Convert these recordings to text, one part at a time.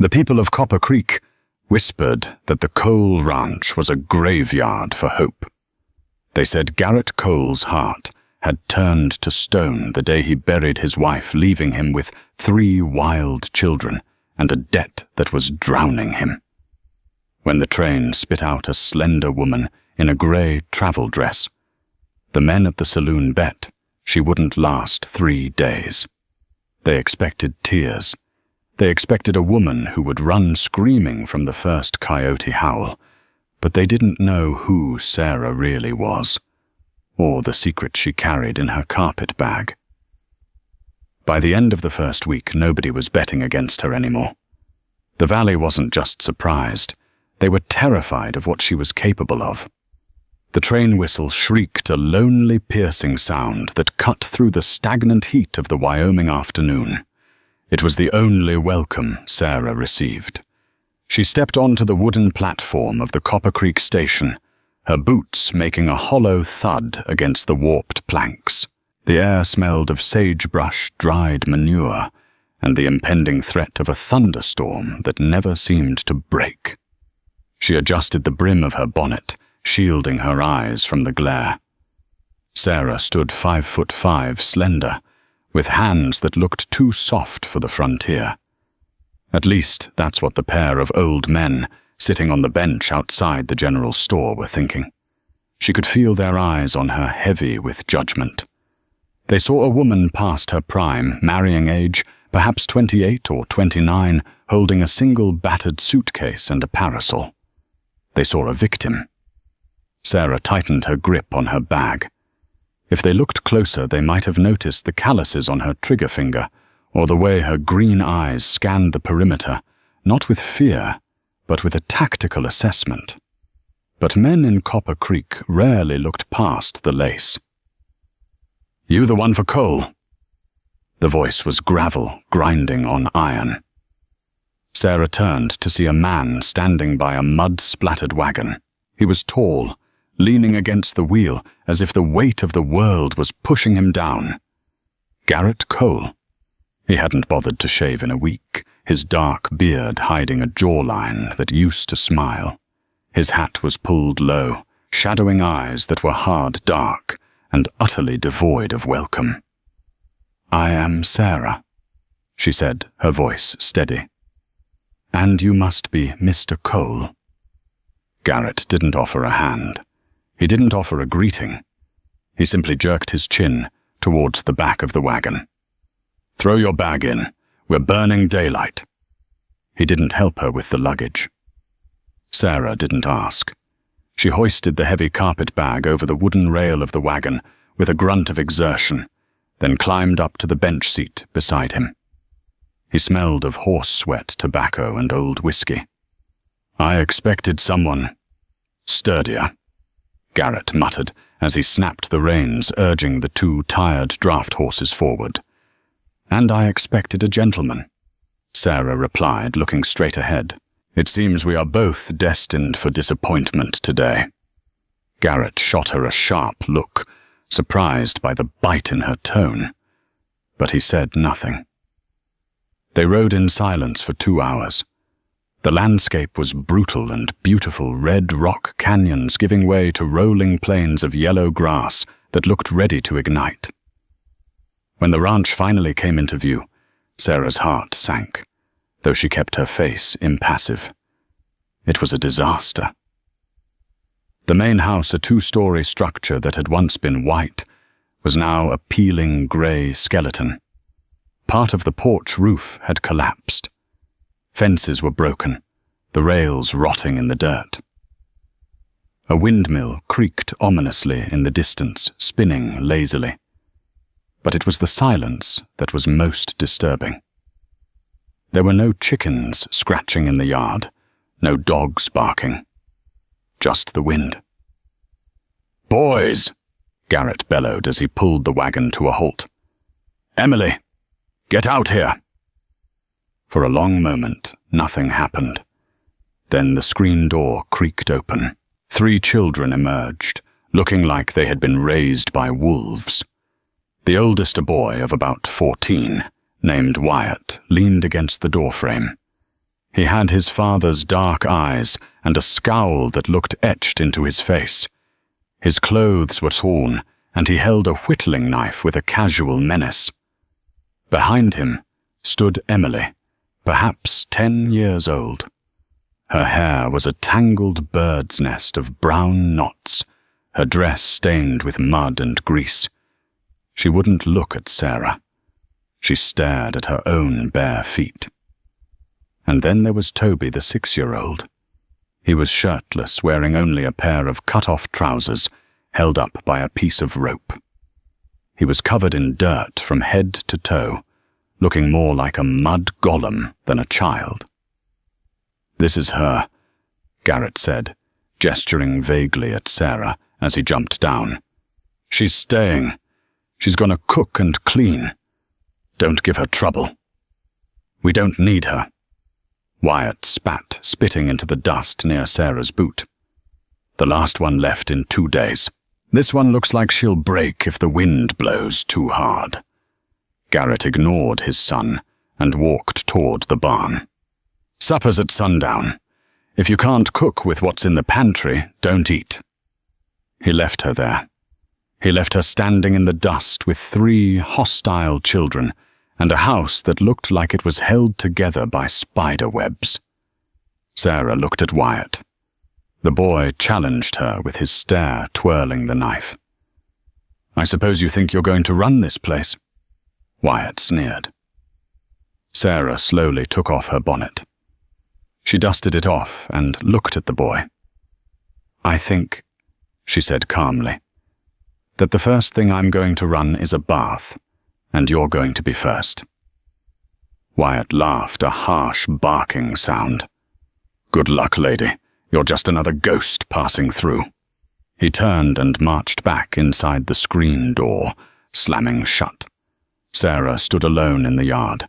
The people of Copper Creek whispered that the Cole Ranch was a graveyard for hope. They said Garrett Cole's heart had turned to stone the day he buried his wife, leaving him with 3 wild children and a debt that was drowning him. When the train spit out a slender woman in a grey travel dress, the men at the saloon bet she wouldn't last 3 days. They expected tears. They expected a woman who would run screaming from the first coyote howl, but they didn't know who Sarah really was, or the secret she carried in her carpet bag. By the end of the first week, nobody was betting against her anymore. The valley wasn't just surprised, they were terrified of what she was capable of. The train whistle shrieked a lonely, piercing sound that cut through the stagnant heat of the Wyoming afternoon. It was the only welcome Sarah received. She stepped onto the wooden platform of the Copper Creek station, her boots making a hollow thud against the warped planks. The air smelled of sagebrush, dried manure, and the impending threat of a thunderstorm that never seemed to break. She adjusted the brim of her bonnet, shielding her eyes from the glare. Sarah stood 5'5", slender, with hands that looked too soft for the frontier. At least that's what the pair of old men sitting on the bench outside the general store were thinking. She could feel their eyes on her, heavy with judgment. They saw a woman past her prime, marrying age, perhaps 28 or 29, holding a single battered suitcase and a parasol. They saw a victim. Sarah tightened her grip on her bag. If they looked closer, they might have noticed the calluses on her trigger finger, or the way her green eyes scanned the perimeter, not with fear, but with a tactical assessment. But men in Copper Creek rarely looked past the lace. "You the one for Cole?" The voice was gravel grinding on iron. Sarah turned to see a man standing by a mud-splattered wagon. He was tall, leaning against the wheel as if the weight of the world was pushing him down. Garrett Cole. He hadn't bothered to shave in a week, his dark beard hiding a jawline that used to smile. His hat was pulled low, shadowing eyes that were hard dark and utterly devoid of welcome. "I am Sarah," she said, her voice steady. "And you must be Mr. Cole." Garrett didn't offer a hand. He didn't offer a greeting. He simply jerked his chin towards the back of the wagon. "Throw your bag in. We're burning daylight." He didn't help her with the luggage. Sarah didn't ask. She hoisted the heavy carpet bag over the wooden rail of the wagon with a grunt of exertion, then climbed up to the bench seat beside him. He smelled of horse sweat, tobacco, and old whiskey. "I expected someone sturdier," Garrett muttered as he snapped the reins, urging the 2 tired draft horses forward. "And I expected a gentleman," Sarah replied, looking straight ahead. "It seems we are both destined for disappointment today." Garrett shot her a sharp look, surprised by the bite in her tone, but he said nothing. They rode in silence for 2 hours. The landscape was brutal, and beautiful red rock canyons giving way to rolling plains of yellow grass that looked ready to ignite. When the ranch finally came into view, Sarah's heart sank, though she kept her face impassive. It was a disaster. The main house, a 2-story structure that had once been white, was now a peeling grey skeleton. Part of the porch roof had collapsed. Fences were broken, the rails rotting in the dirt. A windmill creaked ominously in the distance, spinning lazily. But it was the silence that was most disturbing. There were no chickens scratching in the yard, no dogs barking. Just the wind. "Boys!" Garrett bellowed as he pulled the wagon to a halt. "Emily, get out here!" For a long moment, nothing happened. Then the screen door creaked open. 3 children emerged, looking like they had been raised by wolves. The oldest, a boy of about 14, named Wyatt, leaned against the doorframe. He had his father's dark eyes and a scowl that looked etched into his face. His clothes were torn, and he held a whittling knife with a casual menace. Behind him stood Emily, perhaps 10 years old. Her hair was a tangled bird's nest of brown knots, her dress stained with mud and grease. She wouldn't look at Sarah. She stared at her own bare feet. And then there was Toby, the 6-year-old. He was shirtless, wearing only a pair of cut-off trousers held up by a piece of rope. He was covered in dirt from head to toe, looking more like a mud golem than a child. "This is her," Garrett said, gesturing vaguely at Sarah as he jumped down. "She's staying. She's gonna cook and clean. Don't give her trouble. We don't need her." Wyatt spat, spitting into the dust near Sarah's boot. "The last one left in 2 days. This one looks like she'll break if the wind blows too hard." Garrett ignored his son and walked toward the barn. "Supper's at sundown. If you can't cook with what's in the pantry, don't eat." He left her there. He left her standing in the dust with 3 hostile children and a house that looked like it was held together by spider webs. Sarah looked at Wyatt. The boy challenged her with his stare, twirling the knife. "I suppose you think you're going to run this place?" Wyatt sneered. Sarah slowly took off her bonnet. She dusted it off and looked at the boy. "I think," she said calmly, "that the first thing I'm going to run is a bath, and you're going to be first." Wyatt laughed, a harsh barking sound. "Good luck, lady. You're just another ghost passing through." He turned and marched back inside the screen door, slamming shut. Sarah stood alone in the yard.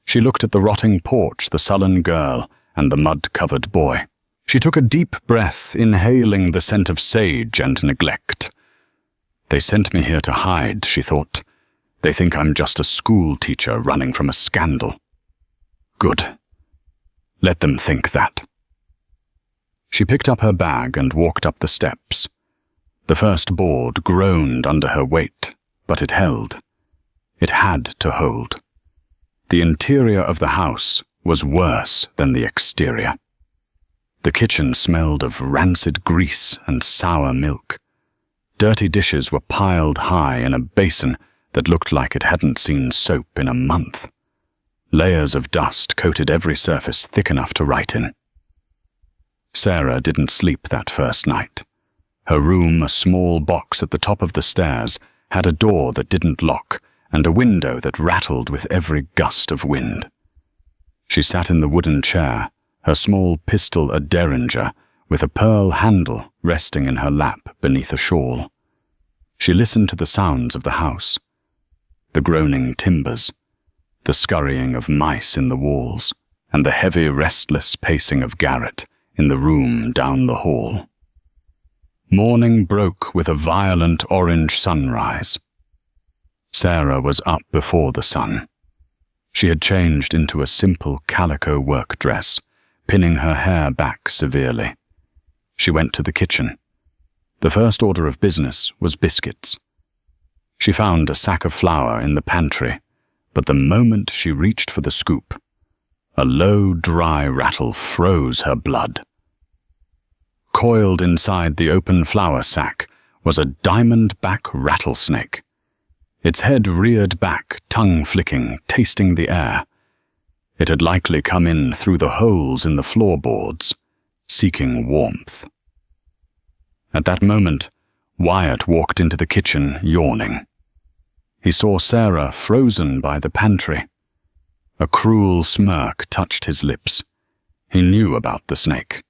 She looked at the rotting porch, the sullen girl, and the mud-covered boy. She took a deep breath, inhaling the scent of sage and neglect. "They sent me here to hide," she thought. "They think I'm just a school teacher running from a scandal. Good. Let them think that." She picked up her bag and walked up the steps. The first board groaned under her weight, but it held. It had to hold. The interior of the house was worse than the exterior. The kitchen smelled of rancid grease and sour milk. Dirty dishes were piled high in a basin that looked like it hadn't seen soap in a month. Layers of dust coated every surface thick enough to write in. Sarah didn't sleep that first night. Her room, a small box at the top of the stairs, had a door that didn't lock and a window that rattled with every gust of wind. She sat in the wooden chair, her small pistol a derringer, with a pearl handle resting in her lap beneath a shawl. She listened to the sounds of the house, the groaning timbers, the scurrying of mice in the walls, and the heavy, restless pacing of Garrett in the room down the hall. Morning broke with a violent orange sunrise. Sarah was up before the sun. She had changed into a simple calico work dress, pinning her hair back severely. She went to the kitchen. The first order of business was biscuits. She found a sack of flour in the pantry, but the moment she reached for the scoop, a low, dry rattle froze her blood. Coiled inside the open flour sack was a diamond-back rattlesnake. Its head reared back, tongue-flicking, tasting the air. It had likely come in through the holes in the floorboards, seeking warmth. At that moment, Wyatt walked into the kitchen, yawning. He saw Sarah frozen by the pantry. A cruel smirk touched his lips. He knew about the snake.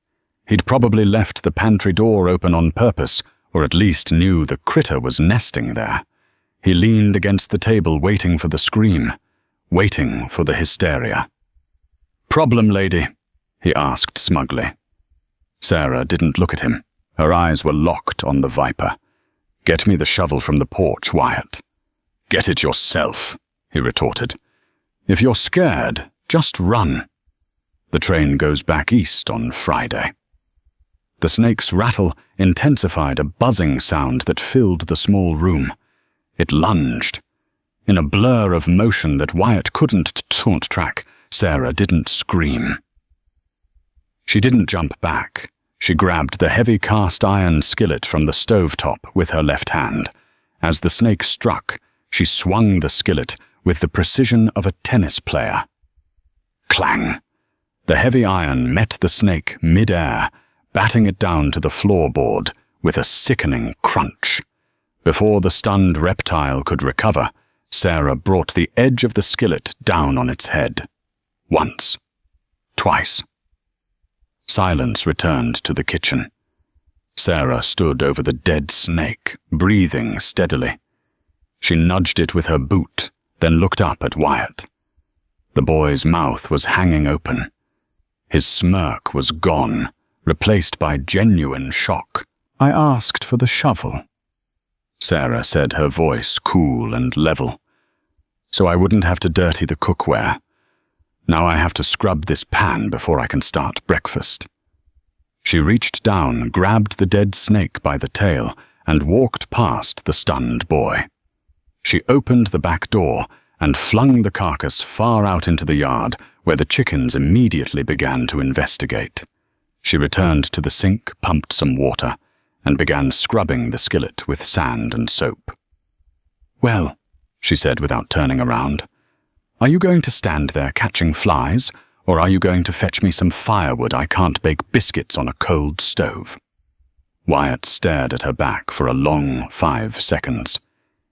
He'd probably left the pantry door open on purpose, or at least knew the critter was nesting there. He leaned against the table, waiting for the scream, waiting for the hysteria. "Problem, lady?" he asked smugly. Sarah didn't look at him. Her eyes were locked on the viper. "Get me the shovel from the porch, Wyatt." "Get it yourself," he retorted. "If you're scared, just run." The train goes back east on Friday." The snake's rattle intensified a buzzing sound that filled the small room. It lunged. In a blur of motion that Wyatt couldn't track, Sarah didn't scream. She didn't jump back. She grabbed the heavy cast-iron skillet from the stovetop with her left hand. As the snake struck, she swung the skillet with the precision of a tennis player. Clang! The heavy iron met the snake mid-air, batting it down to the floorboard with a sickening crunch. Before the stunned reptile could recover, Sarah brought the edge of the skillet down on its head. Once. Twice. Silence returned to the kitchen. Sarah stood over the dead snake, breathing steadily. She nudged it with her boot, then looked up at Wyatt. The boy's mouth was hanging open. His smirk was gone, replaced by genuine shock. "I asked for the shovel," Sarah said, her voice cool and level, "so I wouldn't have to dirty the cookware. Now I have to scrub this pan before I can start breakfast." She reached down, grabbed the dead snake by the tail, and walked past the stunned boy. She opened the back door and flung the carcass far out into the yard, where the chickens immediately began to investigate. She returned to the sink, pumped some water, and began scrubbing the skillet with sand and soap. "Well," she said without turning around, "are you going to stand there catching flies, or are you going to fetch me some firewood? I can't bake biscuits on a cold stove." Wyatt stared at her back for a long 5 seconds.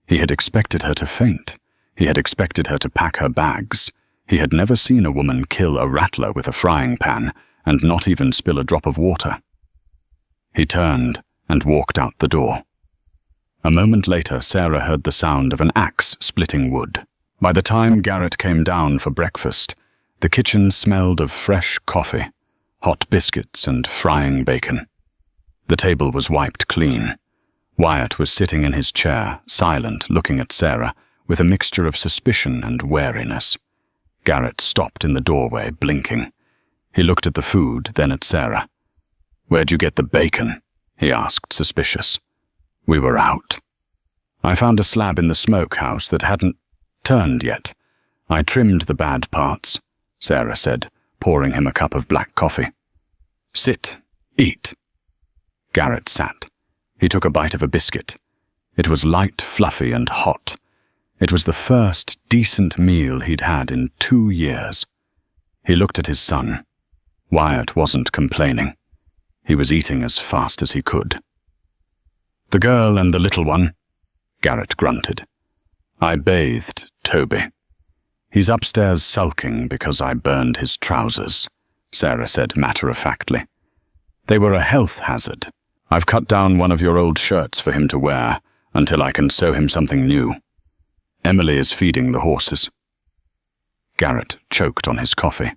He had expected her to faint. He had expected her to pack her bags. He had never seen a woman kill a rattler with a frying pan and not even spill a drop of water. He turned and walked out the door. A moment later, Sarah heard the sound of an axe splitting wood. By the time Garrett came down for breakfast, the kitchen smelled of fresh coffee, hot biscuits, and frying bacon. The table was wiped clean. Wyatt was sitting in his chair, silent, looking at Sarah, with a mixture of suspicion and wariness. Garrett stopped in the doorway, blinking. He looked at the food, then at Sarah. "Where'd you get the bacon?" he asked, suspicious. "We were out. I found a slab in the smokehouse that hadn't turned yet. I trimmed the bad parts," Sarah said, pouring him a cup of black coffee. "Sit. Eat." Garrett sat. He took a bite of a biscuit. It was light, fluffy, and hot. It was the first decent meal he'd had in 2 years. He looked at his son. Wyatt wasn't complaining. He was eating as fast as he could. "The girl and the little one," Garrett grunted. "I bathed Toby. He's upstairs sulking because I burned his trousers," Sarah said matter-of-factly. "They were a health hazard. I've cut down one of your old shirts for him to wear until I can sew him something new. Emily is feeding the horses." Garrett choked on his coffee.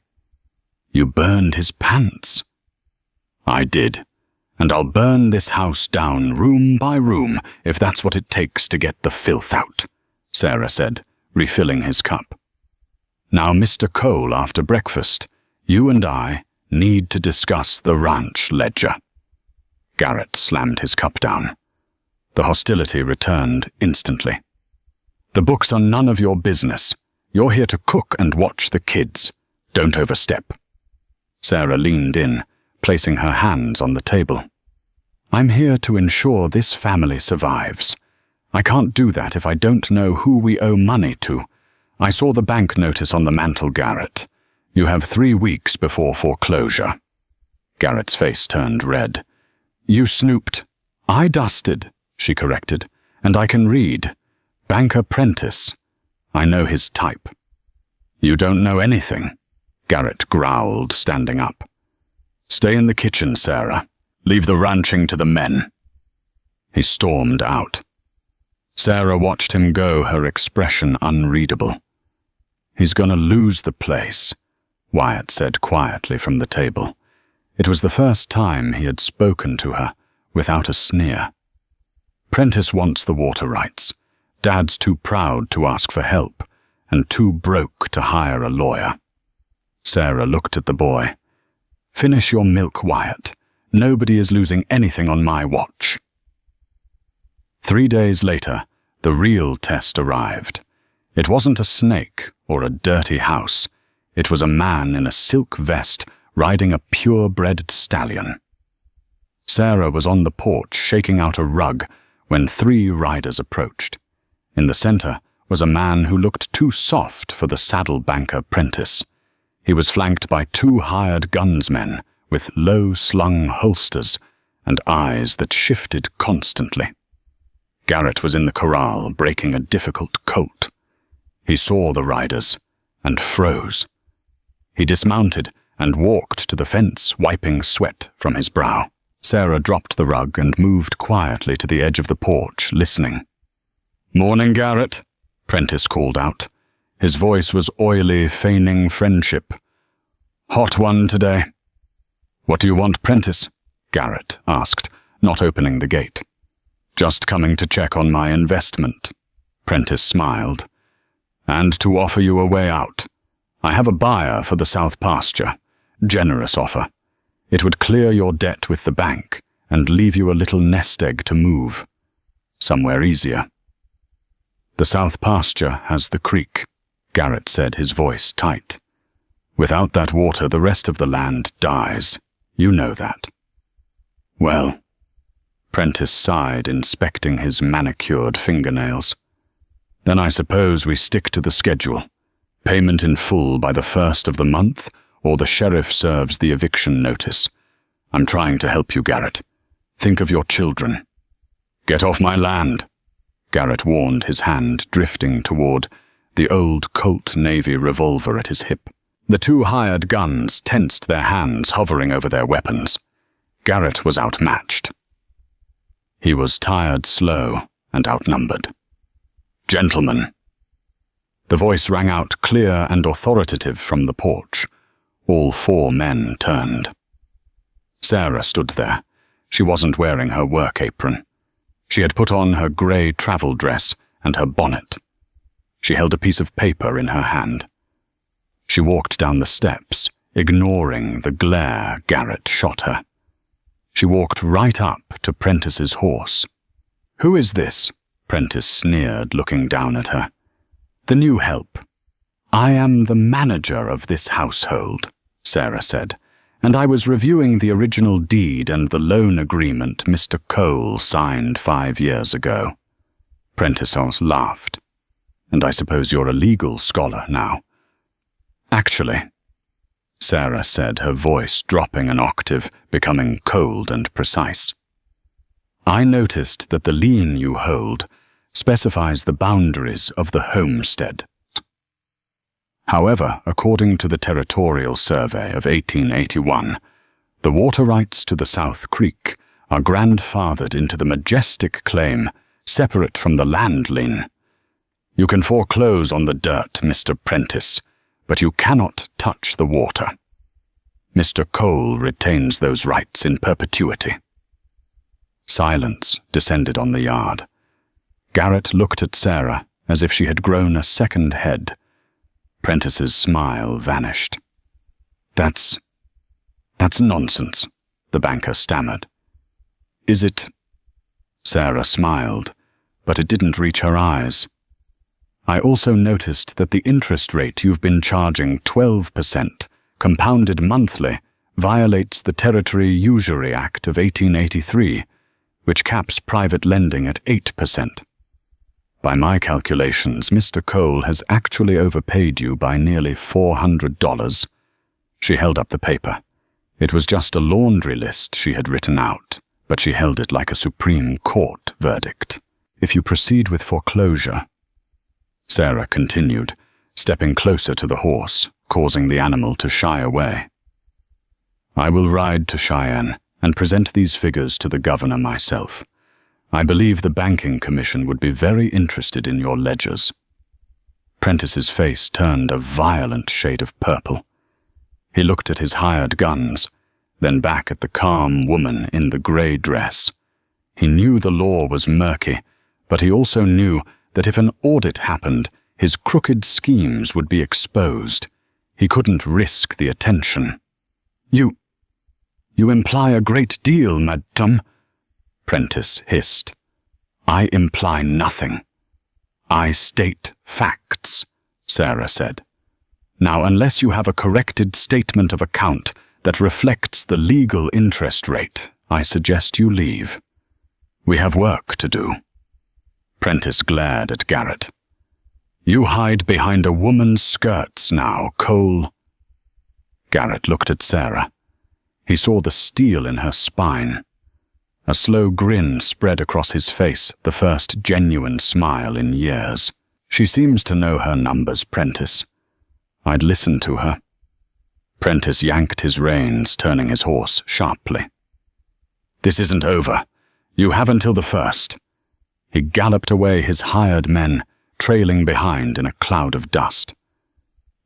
"You burned his pants." "I did, and I'll burn this house down room by room if that's what it takes to get the filth out," Sarah said, refilling his cup. "Now, Mr. Cole, after breakfast, you and I need to discuss the ranch ledger." Garrett slammed his cup down. The hostility returned instantly. "The books are none of your business. You're here to cook and watch the kids. Don't overstep." Sarah leaned in, placing her hands on the table. "I'm here to ensure this family survives. I can't do that if I don't know who we owe money to. I saw the bank notice on the mantel, Garrett. You have 3 weeks before foreclosure." Garrett's face turned red. "You snooped." "I dusted," she corrected, "and I can read. Banker Prentice. I know his type." "You don't know anything," Garrett growled, standing up. "Stay in the kitchen, Sarah. Leave the ranching to the men." He stormed out. Sarah watched him go, her expression unreadable. "He's gonna lose the place," Wyatt said quietly from the table. It was the first time he had spoken to her without a sneer. "Prentice wants the water rights. Dad's too proud to ask for help and too broke to hire a lawyer." Sarah looked at the boy. "Finish your milk, Wyatt. Nobody is losing anything on my watch." 3 days later, the real test arrived. It wasn't a snake or a dirty house. It was a man in a silk vest riding a purebred stallion. Sarah was on the porch shaking out a rug when 3 riders approached. In the center was a man who looked too soft for the saddle banker Prentice. He was flanked by 2 hired gunsmen with low-slung holsters and eyes that shifted constantly. Garrett was in the corral breaking a difficult colt. He saw the riders and froze. He dismounted and walked to the fence, wiping sweat from his brow. Sarah dropped the rug and moved quietly to the edge of the porch, listening. "Morning, Garrett," Prentice called out. His voice was oily, feigning friendship. "Hot one today." "What do you want, Prentice?" Garrett asked, not opening the gate. "Just coming to check on my investment." Prentice smiled. "And to offer you a way out. I have a buyer for the South Pasture. Generous offer. It would clear your debt with the bank and leave you a little nest egg to move. Somewhere easier." "The South Pasture has the creek," Garrett said, his voice tight. "Without that water, the rest of the land dies. You know that." "Well," Prentice sighed, inspecting his manicured fingernails. "Then I suppose we stick to the schedule. Payment in full by the 1st of the month, or the sheriff serves the eviction notice. I'm trying to help you, Garrett. Think of your children." "Get off my land," Garrett warned, his hand drifting toward the old Colt Navy revolver at his hip. The 2 hired guns tensed their hands, hovering over their weapons. Garrett was outmatched. He was tired, slow, and outnumbered. "Gentlemen." The voice rang out clear and authoritative from the porch. All 4 men turned. Sarah stood there. She wasn't wearing her work apron. She had put on her grey travel dress and her bonnet. She held a piece of paper in her hand. She walked down the steps, ignoring the glare Garrett shot her. She walked right up to Prentice's horse. "Who is this?" Prentice sneered, looking down at her. "The new help." "I am the manager of this household," Sarah said, "and I was reviewing the original deed and the loan agreement Mr. Cole signed 5 years ago." Prentice laughed. "And I suppose you're a legal scholar now." "Actually," Sarah said, her voice dropping an octave, becoming cold and precise, "I noticed that the lien you hold specifies the boundaries of the homestead. However, according to the Territorial Survey of 1881, the water rights to the South Creek are grandfathered into the majestic claim separate from the land lien. You can foreclose on the dirt, Mr. Prentice, but you cannot touch the water. Mr. Cole retains those rights in perpetuity." Silence descended on the yard. Garrett looked at Sarah as if she had grown a second head. Prentice's smile vanished. That's nonsense," the banker stammered. "Is it?" Sarah smiled, but it didn't reach her eyes. "I also noticed that the interest rate you've been charging, 12%, compounded monthly, violates the Territory Usury Act of 1883, which caps private lending at 8%. By my calculations, Mr. Cole has actually overpaid you by nearly $400. She held up the paper. It was just a laundry list she had written out, but she held it like a Supreme Court verdict. "If you proceed with foreclosure," Sarah continued, stepping closer to the horse, causing the animal to shy away, "I will ride to Cheyenne and present these figures to the governor myself. I believe the Banking Commission would be very interested in your ledgers." Prentice's face turned a violent shade of purple. He looked at his hired guns, then back at the calm woman in the grey dress. He knew the law was murky, but he also knew that if an audit happened, his crooked schemes would be exposed. He couldn't risk the attention. You imply a great deal, madame, Prentice hissed. I imply nothing. I state facts, Sarah said. Now, unless you have a corrected statement of account that reflects the legal interest rate, I suggest you leave. We have work to do. Prentice glared at Garrett. You hide behind a woman's skirts now, Cole. Garrett looked at Sarah. He saw the steel in her spine. A slow grin spread across his face, the first genuine smile in years. She seems to know her numbers, Prentice. I'd listen to her. Prentice yanked his reins, turning his horse sharply. This isn't over. You have until the 1st. He galloped away his hired men, trailing behind in a cloud of dust.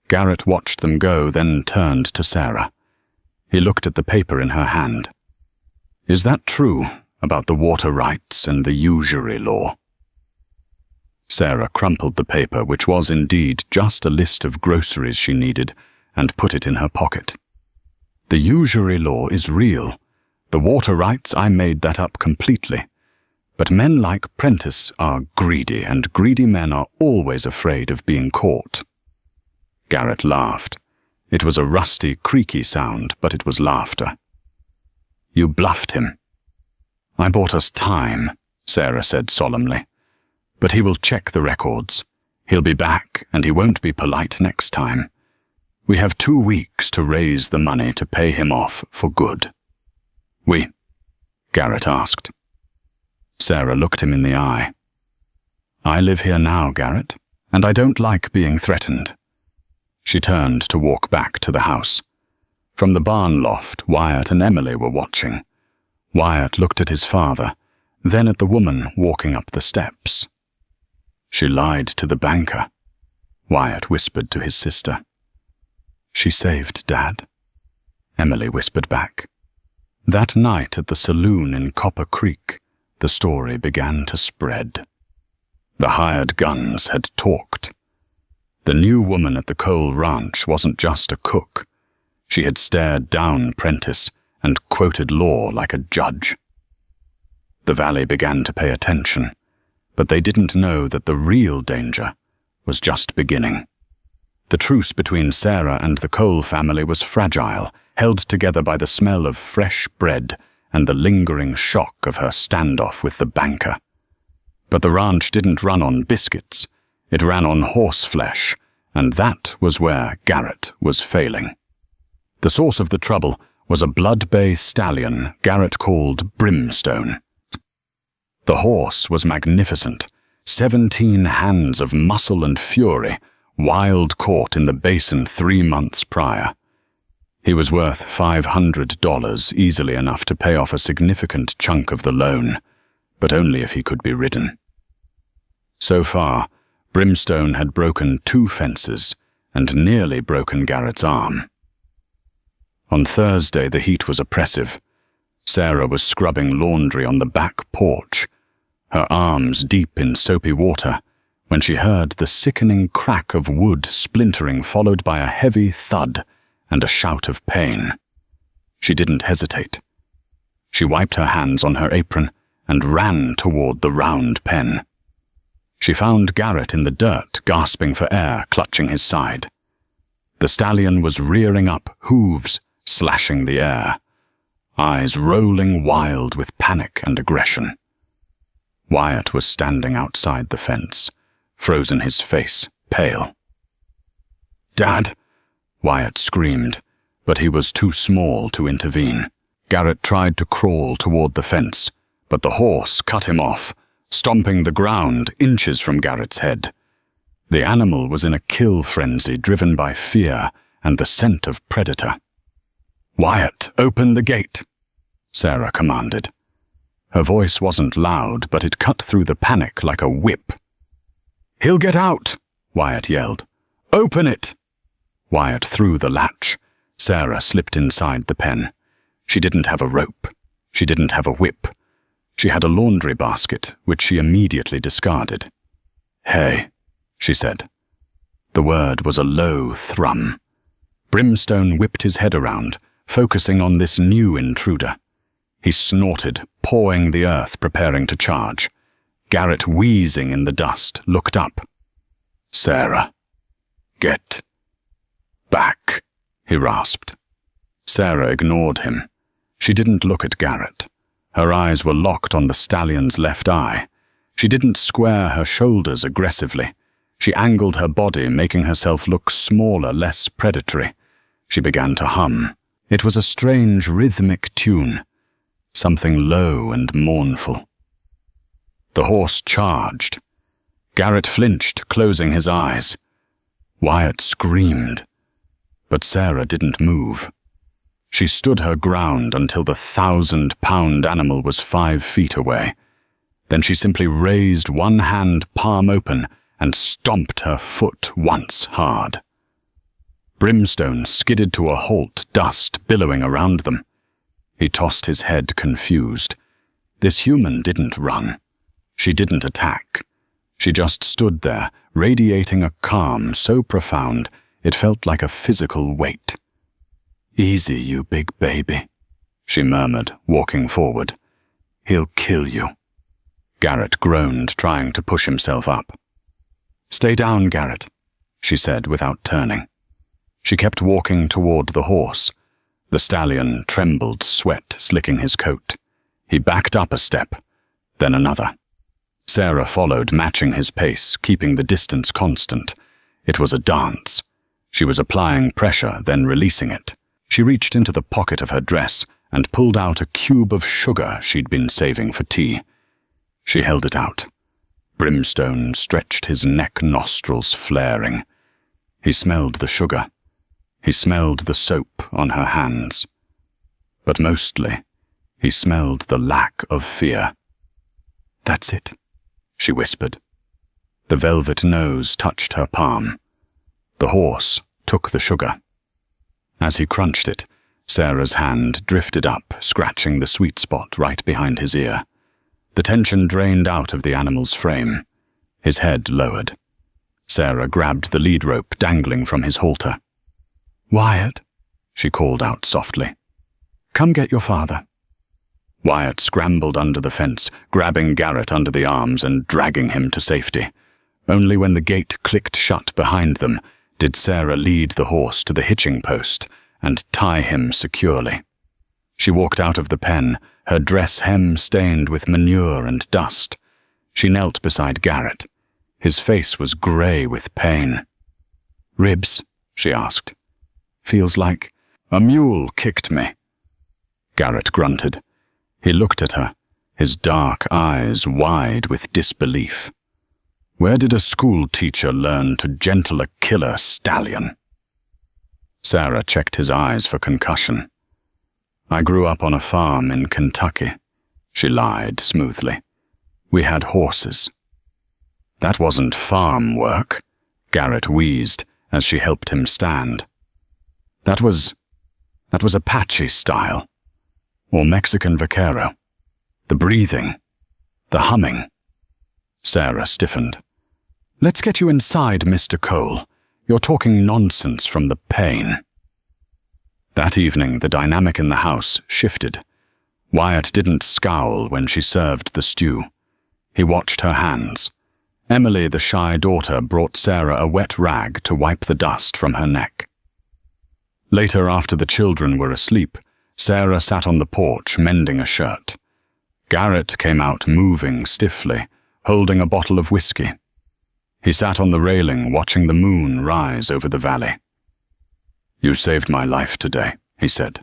Garrett watched them go, then turned to Sarah. He looked at the paper in her hand. Is that true about the water rights and the usury law? Sarah crumpled the paper, which was indeed just a list of groceries she needed, and put it in her pocket. The usury law is real. The water rights, I made that up completely. But men like Prentice are greedy, and greedy men are always afraid of being caught. Garrett laughed. It was a rusty, creaky sound, but it was laughter. You bluffed him. I bought us time, Sarah said solemnly. But he will check the records. He'll be back, and he won't be polite next time. We have 2 weeks to raise the money to pay him off for good. Garrett asked. Sarah looked him in the eye. I live here now, Garrett, and I don't like being threatened. She turned to walk back to the house. From the barn loft, Wyatt and Emily were watching. Wyatt looked at his father, then at the woman walking up the steps. She lied to the banker, Wyatt whispered to his sister. She saved Dad, Emily whispered back. That night at the saloon in Copper Creek, the story began to spread. The hired guns had talked. The new woman at the Cole Ranch wasn't just a cook. She had stared down Prentice and quoted law like a judge. The valley began to pay attention, but they didn't know that the real danger was just beginning. The truce between Sarah and the Cole family was fragile, held together by the smell of fresh bread and the lingering shock of her standoff with the banker. But the ranch didn't run on biscuits. It ran on horse flesh, and that was where Garrett was failing. The source of the trouble was a blood bay stallion Garrett called Brimstone. The horse was magnificent, 17 hands of muscle and fury, wild caught in the basin 3 months prior. He was worth $500, easily enough to pay off a significant chunk of the loan, but only if he could be ridden. So far, Brimstone had broken 2 fences and nearly broken Garrett's arm. On Thursday, the heat was oppressive. Sarah was scrubbing laundry on the back porch, her arms deep in soapy water, when she heard the sickening crack of wood splintering, followed by a heavy thud and a shout of pain. She didn't hesitate. She wiped her hands on her apron and ran toward the round pen. She found Garrett in the dirt, gasping for air, clutching his side. The stallion was rearing up, hooves slashing the air, eyes rolling wild with panic and aggression. Wyatt was standing outside the fence, frozen, his face pale. "Dad!" Wyatt screamed, but he was too small to intervene. Garrett tried to crawl toward the fence, but the horse cut him off, stomping the ground inches from Garrett's head. The animal was in a kill frenzy driven by fear and the scent of predator. "Wyatt, open the gate," Sarah commanded. Her voice wasn't loud, but it cut through the panic like a whip. "He'll get out," Wyatt yelled. "Open it!" Wyatt threw the latch. Sarah slipped inside the pen. She didn't have a rope. She didn't have a whip. She had a laundry basket, which she immediately discarded. "Hey," she said. The word was a low thrum. Brimstone whipped his head around, focusing on this new intruder. He snorted, pawing the earth, preparing to charge. Garrett, wheezing in the dust, looked up. "Sarah, get back," he rasped. Sarah ignored him. She didn't look at Garrett. Her eyes were locked on the stallion's left eye. She didn't square her shoulders aggressively. She angled her body, making herself look smaller, less predatory. She began to hum. It was a strange, rhythmic tune, something low and mournful. The horse charged. Garrett flinched, closing his eyes. Wyatt screamed, but Sarah didn't move. She stood her ground until the 1,000-pound animal was 5 feet away. Then she simply raised one hand palm open and stomped her foot once hard. Brimstone skidded to a halt, dust billowing around them. He tossed his head, confused. This human didn't run. She didn't attack. She just stood there, radiating a calm so profound it felt like a physical weight. "Easy, you big baby," she murmured, walking forward. "He'll kill you." Garrett groaned, trying to push himself up. "Stay down, Garrett," she said without turning. She kept walking toward the horse. The stallion trembled, sweat slicking his coat. He backed up a step, then another. Sarah followed, matching his pace, keeping the distance constant. It was a dance. She was applying pressure, then releasing it. She reached into the pocket of her dress and pulled out a cube of sugar she'd been saving for tea. She held it out. Brimstone stretched his neck, nostrils flaring. He smelled the sugar. He smelled the soap on her hands. But mostly, he smelled the lack of fear. "That's it," she whispered. The velvet nose touched her palm. The horse took the sugar. As he crunched it, Sarah's hand drifted up, scratching the sweet spot right behind his ear. The tension drained out of the animal's frame. His head lowered. Sarah grabbed the lead rope dangling from his halter. "Wyatt," she called out softly. "Come get your father." Wyatt scrambled under the fence, grabbing Garrett under the arms and dragging him to safety. Only when the gate clicked shut behind them did Sarah lead the horse to the hitching post and tie him securely. She walked out of the pen, her dress hem stained with manure and dust. She knelt beside Garrett. His face was grey with pain. "Ribs?" she asked. "Feels like a mule kicked me." Garrett grunted. He looked at her, his dark eyes wide with disbelief. "Where did a school teacher learn to gentle a killer stallion?" Sarah checked his eyes for concussion. "I grew up on a farm in Kentucky," she lied smoothly. "We had horses." "That wasn't farm work," Garrett wheezed as she helped him stand. That was Apache style, or Mexican vaquero. The breathing, the humming." Sarah stiffened. "Let's get you inside, Mr. Cole. You're talking nonsense from the pain." That evening, the dynamic in the house shifted. Wyatt didn't scowl when she served the stew. He watched her hands. Emily, the shy daughter, brought Sarah a wet rag to wipe the dust from her neck. Later, after the children were asleep, Sarah sat on the porch mending a shirt. Garrett came out moving stiffly, holding a bottle of whiskey. He sat on the railing watching the moon rise over the valley. "You saved my life today," he said.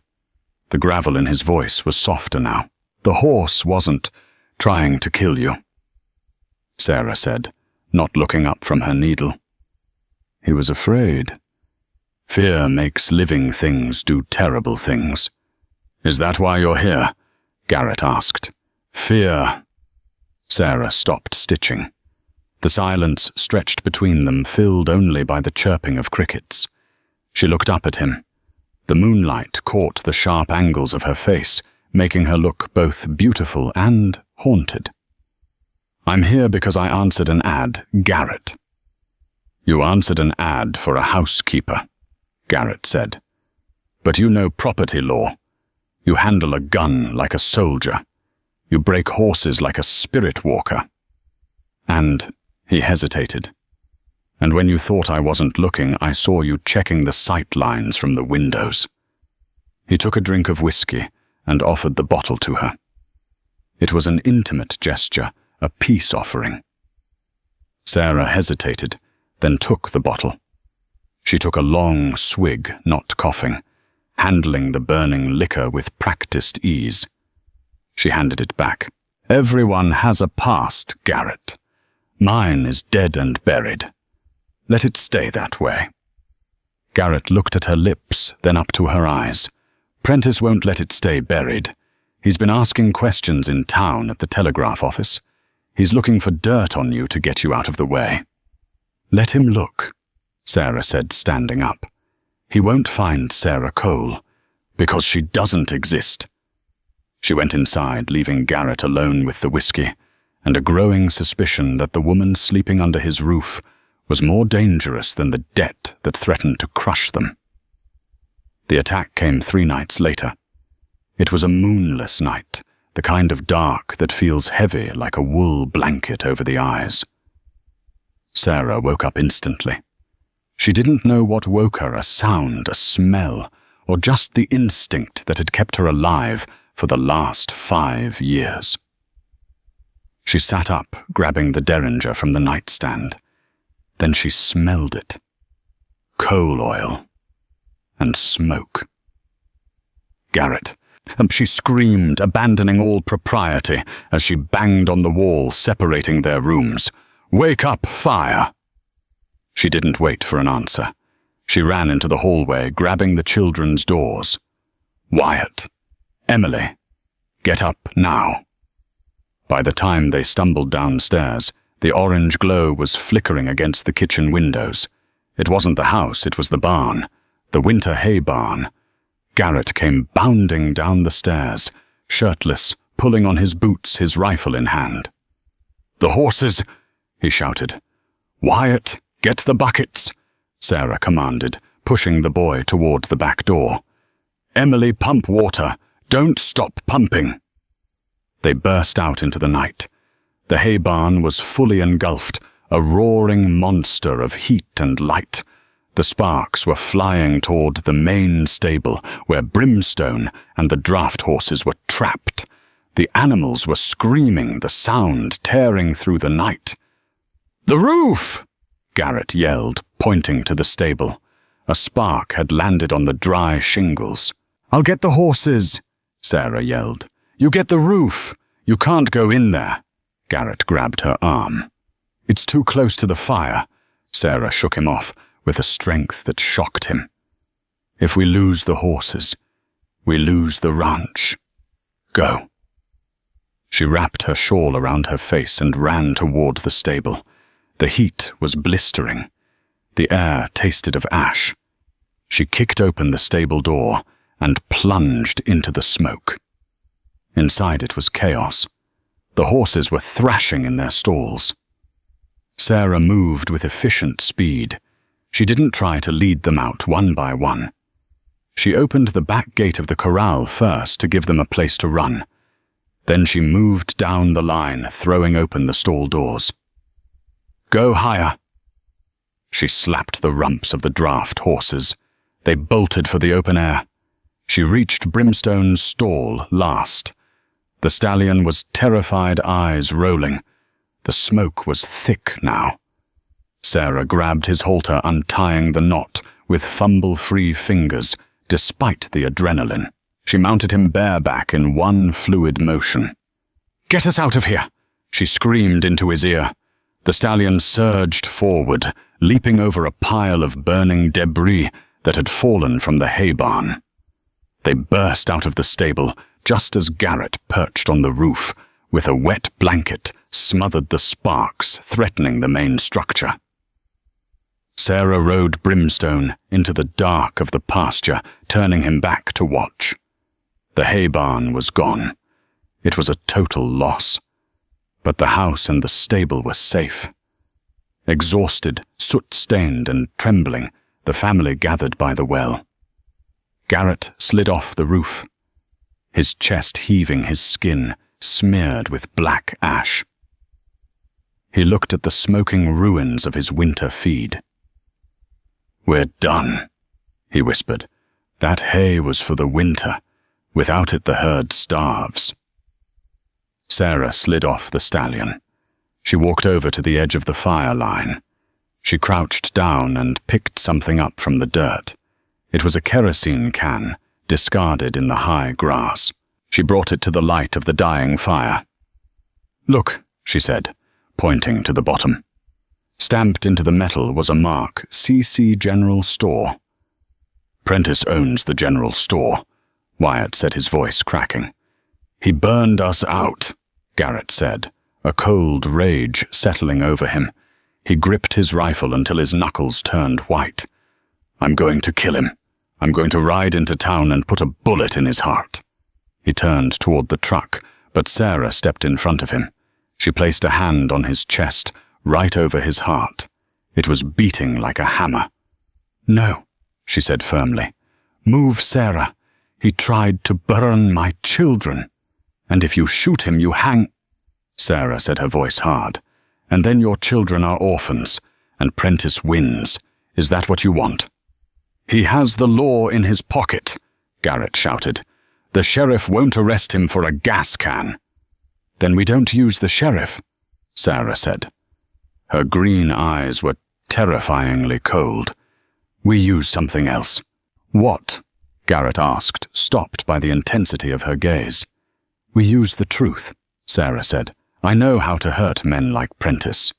The gravel in his voice was softer now. "The horse wasn't trying to kill you," Sarah said, not looking up from her needle. "He was afraid. Fear makes living things do terrible things." "Is that why you're here?" Garrett asked. "Fear." Sarah stopped stitching. The silence stretched between them, filled only by the chirping of crickets. She looked up at him. The moonlight caught the sharp angles of her face, making her look both beautiful and haunted. "I'm here because I answered an ad, Garrett." "You answered an ad for a housekeeper." Garrett said. "But you know property law. You handle a gun like a soldier. You break horses like a spirit walker." And he hesitated. "And when you thought I wasn't looking, I saw you checking the sight lines from the windows." He took a drink of whiskey and offered the bottle to her. It was an intimate gesture, a peace offering. Sarah hesitated, then took the bottle. She took a long swig, not coughing, handling the burning liquor with practiced ease. She handed it back. "Everyone has a past, Garrett. Mine is dead and buried. Let it stay that way." Garrett looked at her lips, then up to her eyes. "Prentice won't let it stay buried. He's been asking questions in town at the telegraph office. He's looking for dirt on you to get you out of the way." "Let him look," Sarah said, standing up. "He won't find Sarah Cole, because she doesn't exist." She went inside, leaving Garrett alone with the whiskey, and a growing suspicion that the woman sleeping under his roof was more dangerous than the debt that threatened to crush them. The attack came 3 nights later. It was a moonless night, the kind of dark that feels heavy like a wool blanket over the eyes. Sarah woke up instantly. She didn't know what woke her, a sound, a smell, or just the instinct that had kept her alive for the last 5 years. She sat up, grabbing the derringer from the nightstand. Then she smelled it. Coal oil. And smoke. "Garrett!" She screamed, abandoning all propriety as she banged on the wall separating their rooms. "Wake up, fire!" She didn't wait for an answer. She ran into the hallway, grabbing the children's doors. "Wyatt! Emily! Get up now!" By the time they stumbled downstairs, the orange glow was flickering against the kitchen windows. It wasn't the house, it was the barn. The winter hay barn. Garrett came bounding down the stairs, shirtless, pulling on his boots, his rifle in hand. "The horses!" he shouted. "Wyatt, get the buckets!" Sarah commanded, pushing the boy toward the back door. "Emily, pump water! Don't stop pumping!" They burst out into the night. The hay barn was fully engulfed, a roaring monster of heat and light. The sparks were flying toward the main stable, where Brimstone and the draft horses were trapped. The animals were screaming, the sound tearing through the night. "The roof!" Garrett yelled, pointing to the stable. A spark had landed on the dry shingles. "I'll get the horses," Sarah yelled. "You get the roof. You can't go in there." Garrett grabbed her arm. "It's too close to the fire." Sarah shook him off with a strength that shocked him. "If we lose the horses, we lose the ranch. Go." She wrapped her shawl around her face and ran toward the stable. The heat was blistering. The air tasted of ash. She kicked open the stable door and plunged into the smoke. Inside it was chaos. The horses were thrashing in their stalls. Sarah moved with efficient speed. She didn't try to lead them out one by one. She opened the back gate of the corral first to give them a place to run. Then she moved down the line, throwing open the stall doors. "Go higher." She slapped the rumps of the draft horses. They bolted for the open air. She reached Brimstone's stall last. The stallion was terrified, eyes rolling. The smoke was thick now. Sarah grabbed his halter, untying the knot with fumble-free fingers, despite the adrenaline. She mounted him bareback in one fluid motion. "Get us out of here!" she screamed into his ear. The stallion surged forward, leaping over a pile of burning debris that had fallen from the hay barn. They burst out of the stable just as Garrett perched on the roof, with a wet blanket smothered the sparks threatening the main structure. Sarah rode Brimstone into the dark of the pasture, turning him back to watch. The hay barn was gone. It was a total loss. But the house and the stable were safe. Exhausted, soot-stained and trembling, the family gathered by the well. Garrett slid off the roof, his chest heaving, his skin smeared with black ash. He looked at the smoking ruins of his winter feed. "We're done," he whispered. "That hay was for the winter. Without it, the herd starves." Sarah slid off the stallion. She walked over to the edge of the fire line. She crouched down and picked something up from the dirt. It was a kerosene can, discarded in the high grass. She brought it to the light of the dying fire. "Look," she said, pointing to the bottom. Stamped into the metal was a mark, CC General Store. "Prentice owns the general store," Wyatt said, his voice cracking. "He burned us out," Garrett said, a cold rage settling over him. He gripped his rifle until his knuckles turned white. "I'm going to kill him. I'm going to ride into town and put a bullet in his heart." He turned toward the truck, but Sarah stepped in front of him. She placed a hand on his chest, right over his heart. It was beating like a hammer. "No," she said firmly. "Move, Sarah. He tried to burn my children. And if you shoot him, you hang—" Sarah said, her voice hard. "And then your children are orphans, and Prentice wins. Is that what you want?" "He has the law in his pocket," Garrett shouted. "The sheriff won't arrest him for a gas can." "Then we don't use the sheriff," Sarah said. Her green eyes were terrifyingly cold. "We use something else." "What?" Garrett asked, stopped by the intensity of her gaze. "We use the truth," Sarah said. "I know how to hurt men like Prentice.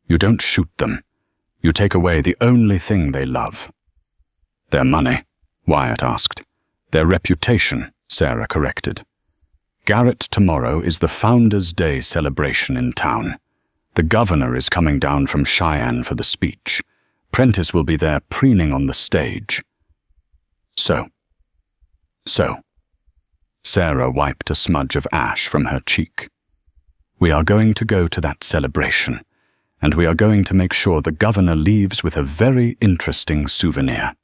You don't shoot them. You take away the only thing they love." "Their money?" Wyatt asked. "Their reputation," Sarah corrected. "Garrett, tomorrow is the Founders' Day celebration in town. The governor is coming down from Cheyenne for the speech. Prentice will be there preening on the stage. So. Sarah wiped a smudge of ash from her cheek. "We are going to go to that celebration, and we are going to make sure the governor leaves with a very interesting souvenir."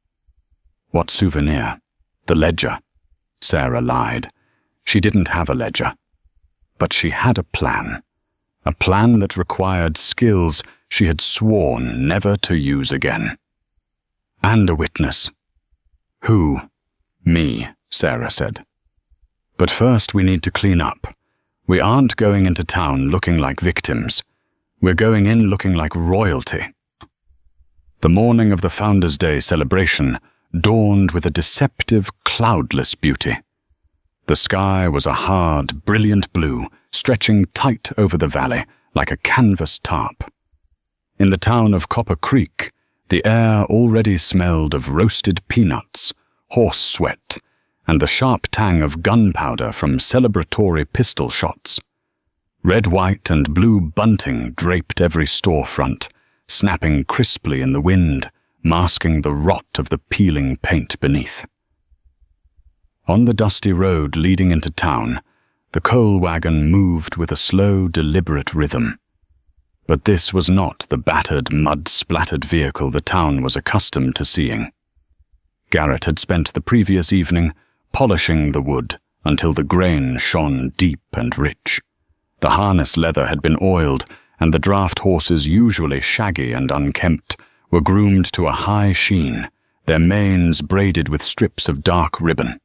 "What souvenir?" "The ledger." Sarah lied. She didn't have a ledger. But she had a plan that required skills she had sworn never to use again. "And a witness." "Who?" "Me," Sarah said. "But first we need to clean up. We aren't going into town looking like victims. We're going in looking like royalty." The morning of the Founders' Day celebration dawned with a deceptive, cloudless beauty. The sky was a hard, brilliant blue, stretching tight over the valley like a canvas tarp. In the town of Copper Creek, the air already smelled of roasted peanuts, horse sweat, and the sharp tang of gunpowder from celebratory pistol shots. Red, white, and blue bunting draped every storefront, snapping crisply in the wind, masking the rot of the peeling paint beneath. On the dusty road leading into town, the coal wagon moved with a slow, deliberate rhythm. But this was not the battered, mud-splattered vehicle the town was accustomed to seeing. Garrett had spent the previous evening polishing the wood until the grain shone deep and rich. The harness leather had been oiled, and the draft horses, usually shaggy and unkempt, were groomed to a high sheen, their manes braided with strips of dark ribbon.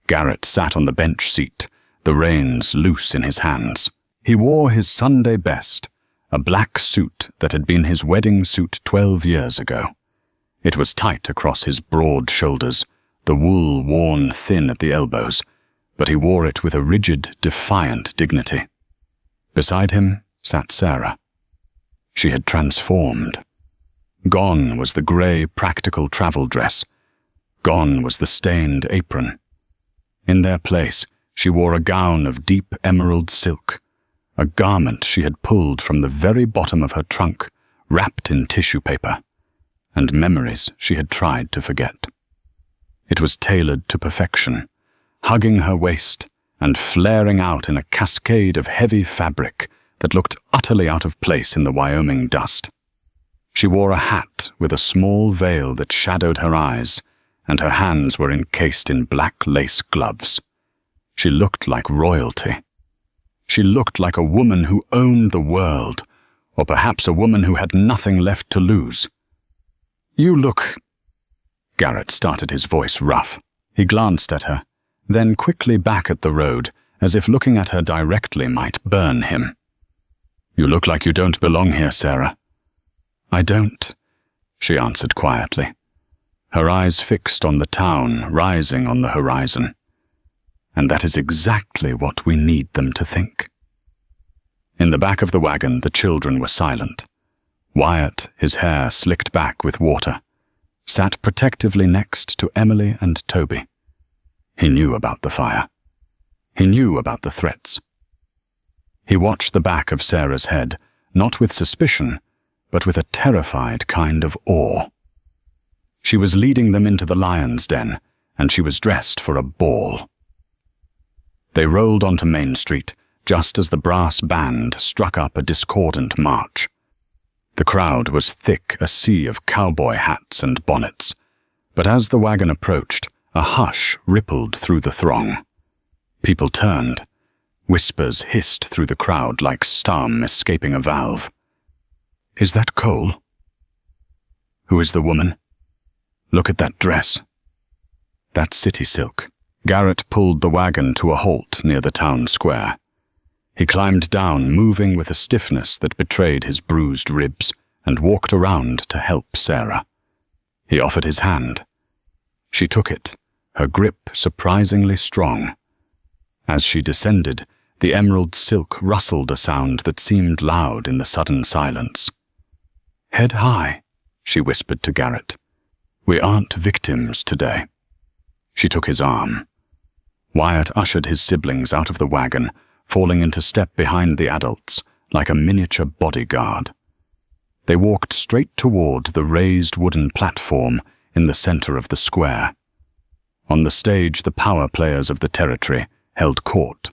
Garrett sat on the bench seat, the reins loose in his hands. He wore his Sunday best, a black suit that had been his wedding suit 12 years ago. It was tight across his broad shoulders, the wool worn thin at the elbows, but he wore it with a rigid, defiant dignity. Beside him sat Sarah. She had transformed. Gone was the grey, practical travel dress. Gone was the stained apron. In their place, she wore a gown of deep emerald silk, a garment she had pulled from the very bottom of her trunk, wrapped in tissue paper, and memories she had tried to forget. It was tailored to perfection, hugging her waist and flaring out in a cascade of heavy fabric that looked utterly out of place in the Wyoming dust. She wore a hat with a small veil that shadowed her eyes, and her hands were encased in black lace gloves. She looked like royalty. She looked like a woman who owned the world, or perhaps a woman who had nothing left to lose. "You look—" Garrett started, his voice rough. He glanced at her, then quickly back at the road, as if looking at her directly might burn him. "You look like you don't belong here, Sarah." "I don't," she answered quietly, her eyes fixed on the town rising on the horizon. And that is exactly what we need them to think. In the back of the wagon, the children were silent. Wyatt, his hair slicked back with water, sat protectively next to Emily and Toby. He knew about the fire. He knew about the threats. He watched the back of Sarah's head, not with suspicion, but with a terrified kind of awe. She was leading them into the lion's den, and she was dressed for a ball. They rolled onto Main Street, just as the brass band struck up a discordant march. The crowd was thick, a sea of cowboy hats and bonnets, but as the wagon approached, a hush rippled through the throng. People turned. Whispers hissed through the crowd like scum escaping a valve. "Is that Cole?" "Who is the woman?" "Look at that dress." "That's city silk." Garrett pulled the wagon to a halt near the town square. He climbed down, moving with a stiffness that betrayed his bruised ribs, and walked around to help Sarah. He offered his hand. She took it, her grip surprisingly strong. As she descended, the emerald silk rustled a sound that seemed loud in the sudden silence. "Head high," she whispered to Garrett. "We aren't victims today." She took his arm. Wyatt ushered his siblings out of the wagon, falling into step behind the adults, like a miniature bodyguard. They walked straight toward the raised wooden platform in the center of the square. On the stage, the power players of the territory held court.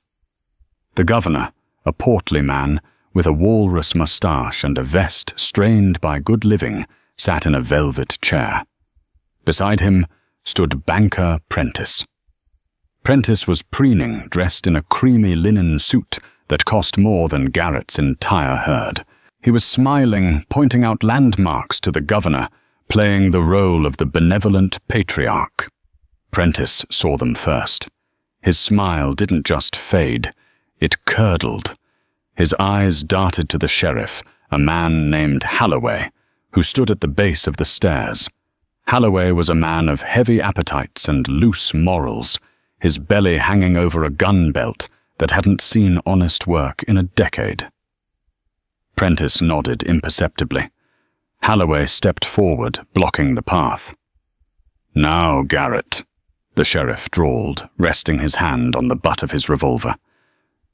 The governor, a portly man with a walrus mustache and a vest strained by good living, sat in a velvet chair. Beside him stood banker Prentice. Prentice was preening, dressed in a creamy linen suit that cost more than Garrett's entire herd. He was smiling, pointing out landmarks to the governor, playing the role of the benevolent patriarch. Prentice saw them first. His smile didn't just fade, it curdled. His eyes darted to the sheriff, a man named Holloway, who stood at the base of the stairs. Holloway was a man of heavy appetites and loose morals, his belly hanging over a gun belt that hadn't seen honest work in a decade. Prentice nodded imperceptibly. Holloway stepped forward, blocking the path. "Now, Garrett," the sheriff drawled, resting his hand on the butt of his revolver.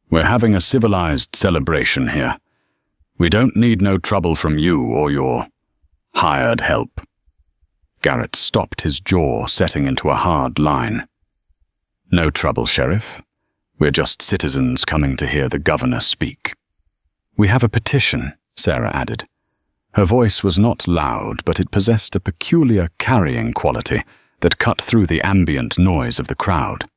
"We're having a civilized celebration here. We don't need no trouble from you or your hired help." Garrett stopped, his jaw setting into a hard line. "No trouble, Sheriff. We're just citizens coming to hear the governor speak." "We have a petition," Sarah added. Her voice was not loud, but it possessed a peculiar carrying quality that cut through the ambient noise of the crowd.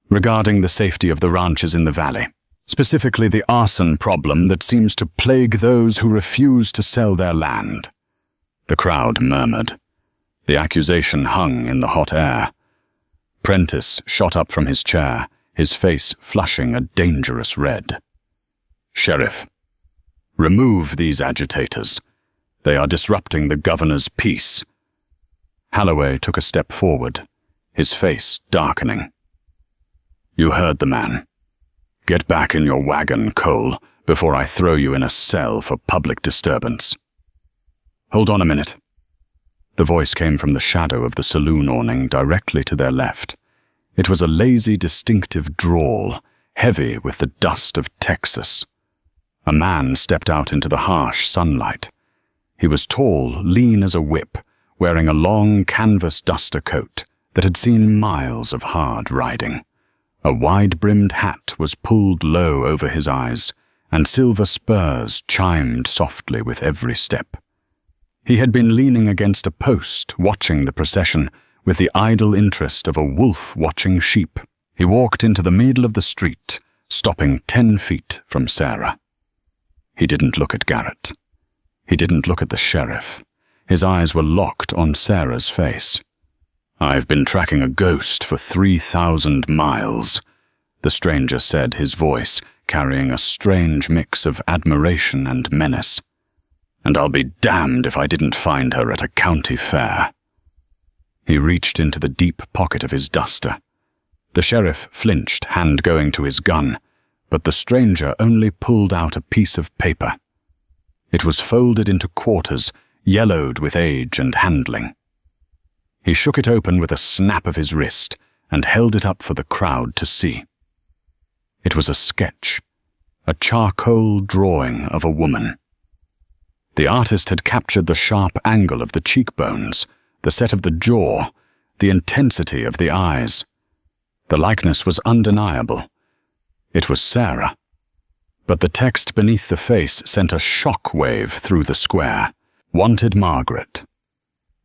"Regarding the safety of the ranches in the valley, specifically the arson problem that seems to plague those who refuse to sell their land." The crowd murmured. The accusation hung in the hot air. Prentice shot up from his chair, his face flushing a dangerous red. "Sheriff, remove these agitators. They are disrupting the governor's peace." Holloway took a step forward, his face darkening. "You heard the man. Get back in your wagon, Cole, before I throw you in a cell for public disturbance." "Hold on a minute." The voice came from the shadow of the saloon awning directly to their left. It was a lazy, distinctive drawl, heavy with the dust of Texas. A man stepped out into the harsh sunlight. He was tall, lean as a whip, wearing a long canvas duster coat that had seen miles of hard riding. A wide-brimmed hat was pulled low over his eyes, and silver spurs chimed softly with every step. He had been leaning against a post, watching the procession, with the idle interest of a wolf watching sheep. He walked into the middle of the street, stopping 10 feet from Sarah. He didn't look at Garrett. He didn't look at the sheriff. His eyes were locked on Sarah's face. "I've been tracking a ghost for 3,000 miles, the stranger said, his voice carrying a strange mix of admiration and menace. "And I'll be damned if I didn't find her at a county fair." He reached into the deep pocket of his duster. The sheriff flinched, hand going to his gun, but the stranger only pulled out a piece of paper. It was folded into quarters, yellowed with age and handling. He shook it open with a snap of his wrist and held it up for the crowd to see. It was a sketch, a charcoal drawing of a woman. The artist had captured the sharp angle of the cheekbones, the set of the jaw, the intensity of the eyes. The likeness was undeniable. It was Sarah. But the text beneath the face sent a shock wave through the square. "Wanted Margaret.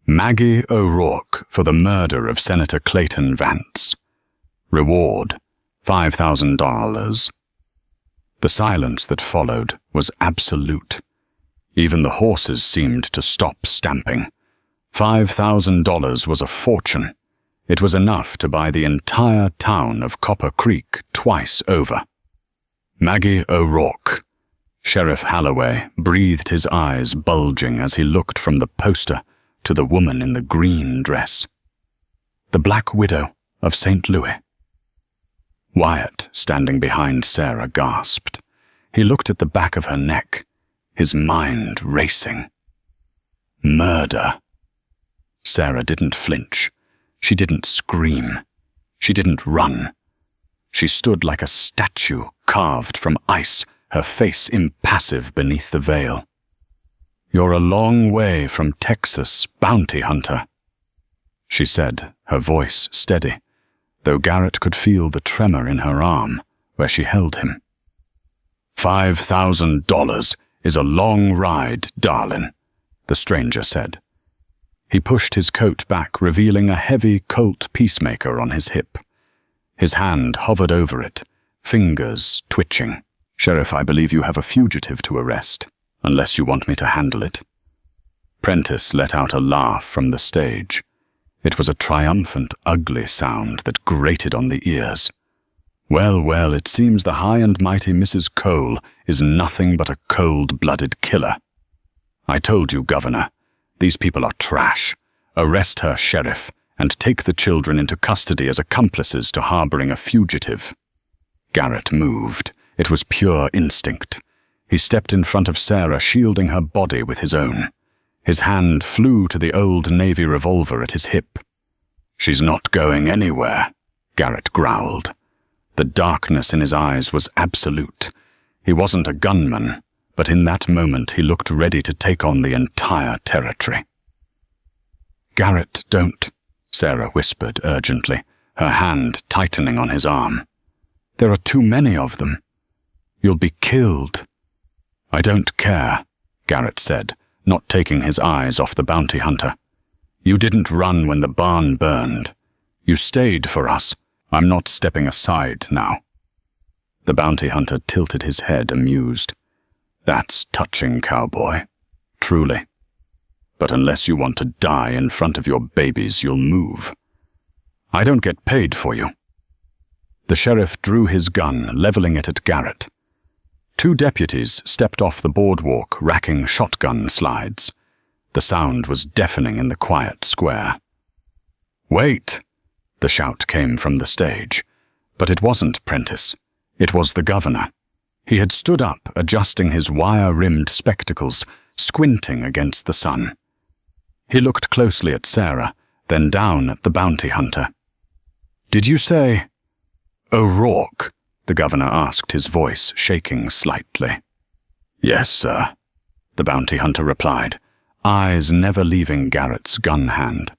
Maggie O'Rourke for the murder of Senator Clayton Vance. Reward, $5,000. The silence that followed was absolute. Even the horses seemed to stop stamping. $5,000 was a fortune. It was enough to buy the entire town of Copper Creek twice over. Maggie O'Rourke. Sheriff Holloway breathed, his eyes bulging as he looked from the poster to the woman in the green dress. The Black Widow of St. Louis. Wyatt, standing behind Sarah, gasped. He looked at the back of her neck, his mind racing. Murder. Sarah didn't flinch. She didn't scream. She didn't run. She stood like a statue carved from ice, her face impassive beneath the veil. "You're a long way from Texas, bounty hunter," she said, her voice steady, though Garrett could feel the tremor in her arm where she held him. $5,000 is a long ride, darling, the stranger said. He pushed his coat back, revealing a heavy Colt Peacemaker on his hip. His hand hovered over it, fingers twitching. "Sheriff, I believe you have a fugitive to arrest, unless you want me to handle it." Prentice let out a laugh from the stage. It was a triumphant, ugly sound that grated on the ears. "Well, well, it seems the high and mighty Mrs. Cole is nothing but a cold-blooded killer. I told you, Governor, these people are trash. Arrest her, Sheriff, and take the children into custody as accomplices to harboring a fugitive." Garrett moved. It was pure instinct. He stepped in front of Sarah, shielding her body with his own. His hand flew to the old Navy revolver at his hip. "She's not going anywhere," Garrett growled. The darkness in his eyes was absolute. He wasn't a gunman, but in that moment he looked ready to take on the entire territory. "Garrett, don't," Sarah whispered urgently, her hand tightening on his arm. "There are too many of them. You'll be killed." "I don't care," Garrett said, not taking his eyes off the bounty hunter. "You didn't run when the barn burned. You stayed for us. I'm not stepping aside now." The bounty hunter tilted his head, amused. "That's touching, Cowboy. Truly. But unless you want to die in front of your babies, you'll move. I don't get paid for you." The sheriff drew his gun, leveling it at Garrett. 2 deputies stepped off the boardwalk, racking shotgun slides. The sound was deafening in the quiet square. "Wait!" The shout came from the stage. But it wasn't Prentice. It was the governor. He had stood up, adjusting his wire-rimmed spectacles, squinting against the sun. He looked closely at Sarah, then down at the bounty hunter. "Did you say O'Rourke?" the governor asked, his voice shaking slightly. "Yes, sir," the bounty hunter replied, eyes never leaving Garrett's gun hand.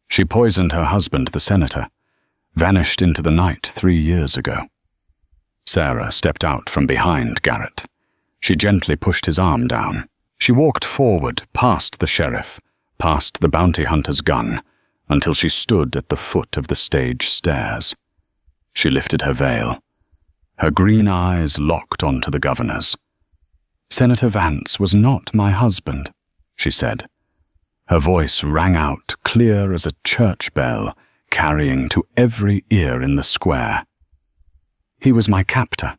"She poisoned her husband, the senator, vanished into the night 3 years ago." Sarah stepped out from behind Garrett. She gently pushed his arm down. She walked forward past the sheriff, past the bounty hunter's gun, until she stood at the foot of the stage stairs. She lifted her veil. Her green eyes locked onto the governor's. "Senator Vance was not my husband," she said. Her voice rang out clear as a church bell, carrying to every ear in the square. "He was my captor,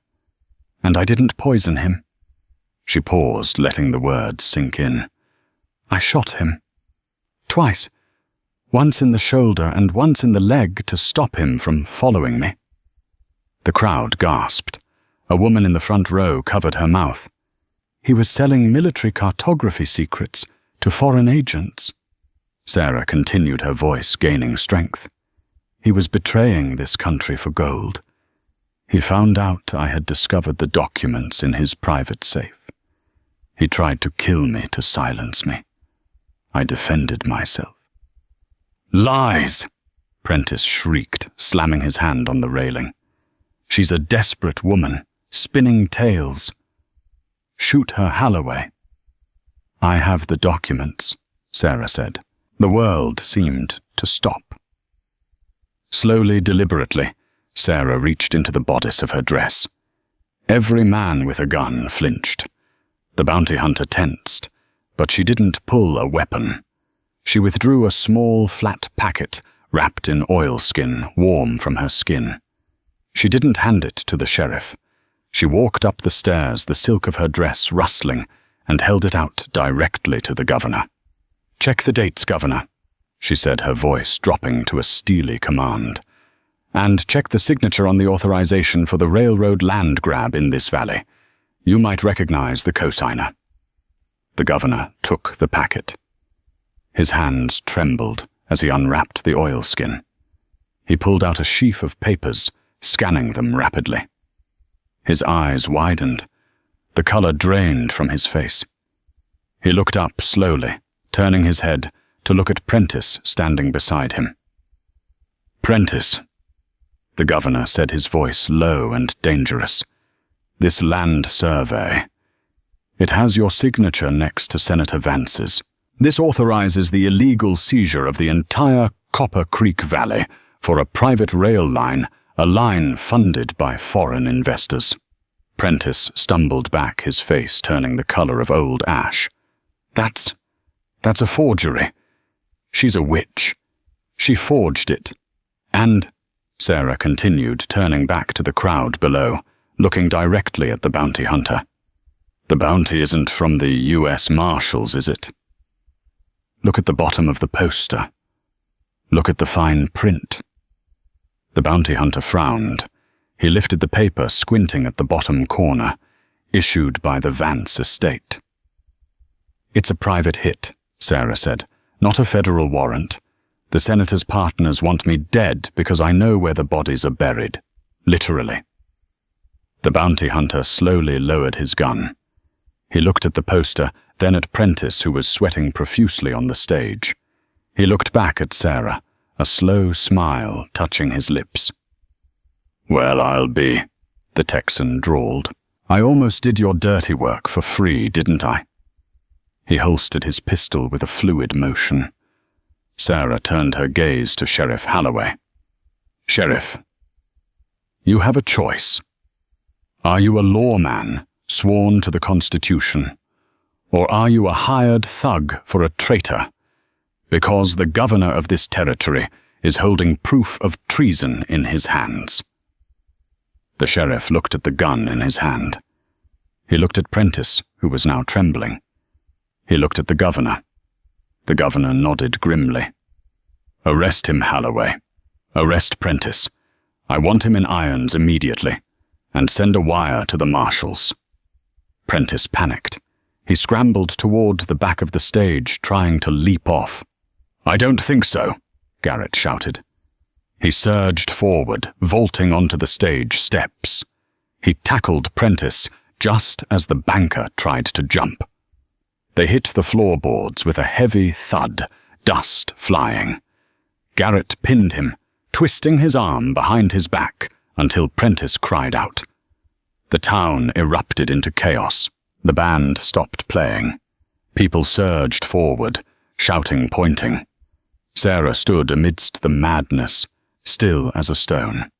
and I didn't poison him." She paused, letting the words sink in. "I shot him. Twice. Once in the shoulder and once in the leg to stop him from following me." The crowd gasped. A woman in the front row covered her mouth. "He was selling military cartography secrets to foreign agents." Sarah continued, her voice gaining strength. "He was betraying this country for gold. He found out I had discovered the documents in his private safe. He tried to kill me to silence me. I defended myself." "Lies!" Prentice shrieked, slamming his hand on the railing. "She's a desperate woman, spinning tales. Shoot her, Holloway." "I have the documents," Sarah said. The world seemed to stop. Slowly, deliberately, Sarah reached into the bodice of her dress. Every man with a gun flinched. The bounty hunter tensed, but she didn't pull a weapon. She withdrew a small, flat packet wrapped in oilskin, warm from her skin. She didn't hand it to the sheriff. She walked up the stairs, the silk of her dress rustling, and held it out directly to the governor. "Check the dates, Governor," she said, her voice dropping to a steely command. "And check the signature on the authorization for the railroad land grab in this valley. You might recognize the cosigner." The governor took the packet. His hands trembled as he unwrapped the oilskin. He pulled out a sheaf of papers, scanning them rapidly. His eyes widened. The color drained from his face. He looked up slowly, turning his head to look at Prentice standing beside him. "Prentice," the governor said, his voice low and dangerous. "This land survey. It has your signature next to Senator Vance's. This authorizes the illegal seizure of the entire Copper Creek Valley for a private rail line, a line funded by foreign investors." Prentice stumbled back, his face turning the color of old ash. That's a forgery. She's a witch. She forged it. And," Sarah continued, turning back to the crowd below, looking directly at the bounty hunter, "the bounty isn't from the U.S. Marshals, is it? Look at the bottom of the poster. Look at the fine print." The bounty hunter frowned. He lifted the paper, squinting at the bottom corner, issued by the Vance estate. "It's a private hit," Sarah said, "not a federal warrant. The senator's partners want me dead because I know where the bodies are buried. Literally." The bounty hunter slowly lowered his gun. He looked at the poster, then at Prentice, who was sweating profusely on the stage. He looked back at Sarah, a slow smile touching his lips. "Well, I'll be," the Texan drawled. "I almost did your dirty work for free, didn't I?" He holstered his pistol with a fluid motion. Sarah turned her gaze to Sheriff Holloway. "Sheriff, you have a choice. Are you a lawman, sworn to the Constitution, or are you a hired thug for a traitor, because the governor of this territory is holding proof of treason in his hands?" The sheriff looked at the gun in his hand. He looked at Prentice, who was now trembling. He looked at the governor. The governor nodded grimly. "Arrest him, Holloway. Arrest Prentice. I want him in irons immediately, and send a wire to the marshals." Prentice panicked. He scrambled toward the back of the stage, trying to leap off. "I don't think so," Garrett shouted. He surged forward, vaulting onto the stage steps. He tackled Prentice just as the banker tried to jump. They hit the floorboards with a heavy thud, dust flying. Garrett pinned him, twisting his arm behind his back until Prentice cried out. The town erupted into chaos. The band stopped playing. People surged forward, shouting, pointing. Sarah stood amidst the madness, still as a stone.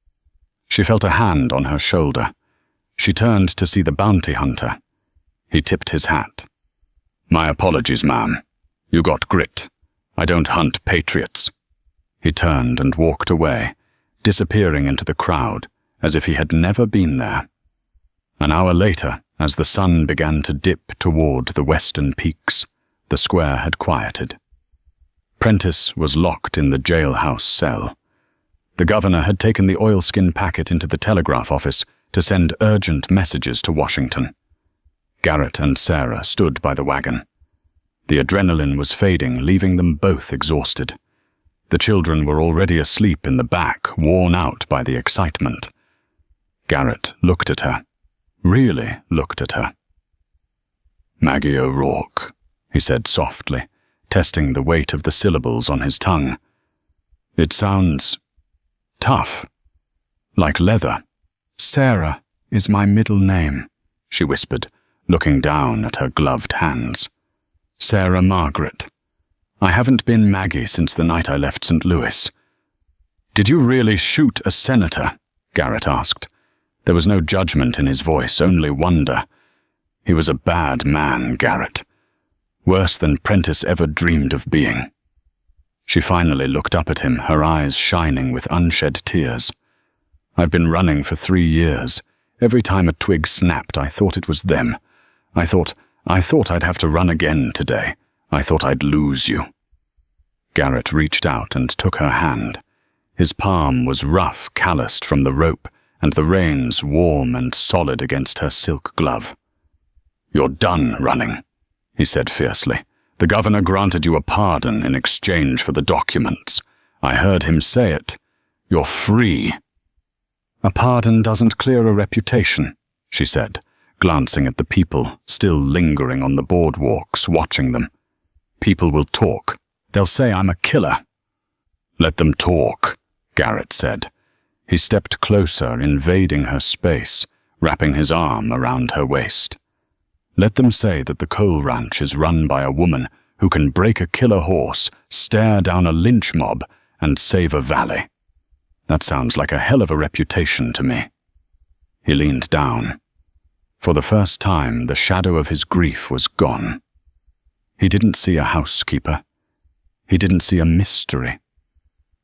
She felt a hand on her shoulder. She turned to see the bounty hunter. He tipped his hat. "My apologies, ma'am. You got grit. I don't hunt patriots." He turned and walked away, disappearing into the crowd, as if he had never been there. An hour later, as the sun began to dip toward the western peaks, the square had quieted. Prentice was locked in the jailhouse cell. The governor had taken the oilskin packet into the telegraph office to send urgent messages to Washington. Garrett and Sarah stood by the wagon. The adrenaline was fading, leaving them both exhausted. The children were already asleep in the back, worn out by the excitement. Garrett looked at her, really looked at her. "Maggie O'Rourke," he said softly, testing the weight of the syllables on his tongue. "It sounds tough, like leather." "Sarah is my middle name," she whispered, looking down at her gloved hands. "Sarah Margaret. I haven't been Maggie since the night I left St. Louis." "Did you really shoot a senator?" Garrett asked. There was no judgment in his voice, only wonder. He was a bad man, Garrett. Worse than Prentice ever dreamed of being. She finally looked up at him, her eyes shining with unshed tears. "I've been running for 3 years. Every time a twig snapped, I thought it was them. I thought I'd have to run again today. I thought I'd lose you." Garrett reached out and took her hand. His palm was rough, calloused from the rope, and the reins warm and solid against her silk glove. "You're done running," he said fiercely. "The governor granted you a pardon in exchange for the documents. I heard him say it. You're free." "A pardon doesn't clear a reputation," she said, glancing at the people still lingering on the boardwalks, watching them. "People will talk. They'll say I'm a killer." "Let them talk," Garrett said. He stepped closer, invading her space, wrapping his arm around her waist. "Let them say that the coal ranch is run by a woman who can break a killer horse, stare down a lynch mob, and save a valley. That sounds like a hell of a reputation to me." He leaned down. For the first time, the shadow of his grief was gone. He didn't see a housekeeper. He didn't see a mystery.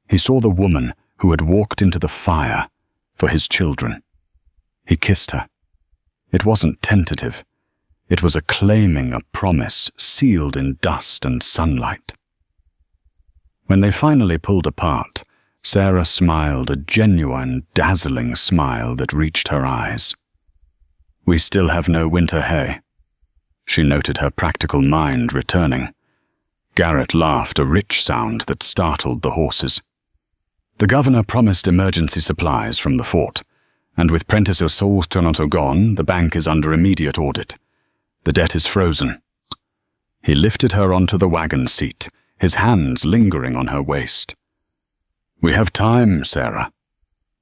He saw the woman who had walked into the fire for his children. He kissed her. It wasn't tentative. It was a claiming, a promise, sealed in dust and sunlight. When they finally pulled apart, Sarah smiled a genuine, dazzling smile that reached her eyes. "We still have no winter hay." She noted her practical mind returning. Garrett laughed, a rich sound that startled the horses. "The governor promised emergency supplies from the fort, and with Prentice's source Toronto gone, the bank is under immediate audit. The debt is frozen." He lifted her onto the wagon seat, his hands lingering on her waist. "We have time, Sarah.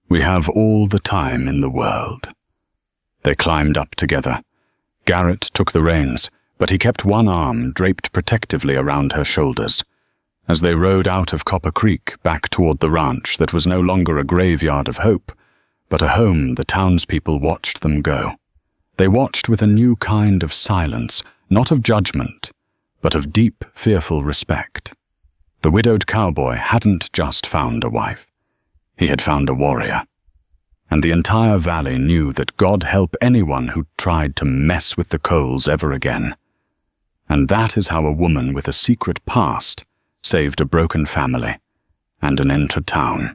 We have all the time in the world." They climbed up together. Garrett took the reins, but he kept one arm draped protectively around her shoulders. As they rode out of Copper Creek back toward the ranch that was no longer a graveyard of hope, but a home the townspeople watched them go. They watched with a new kind of silence, not of judgment, but of deep, fearful respect. The widowed cowboy hadn't just found a wife. He had found a warrior. And the entire valley knew that God help anyone who tried to mess with the coals ever again. And that is how a woman with a secret past saved a broken family and an entered town.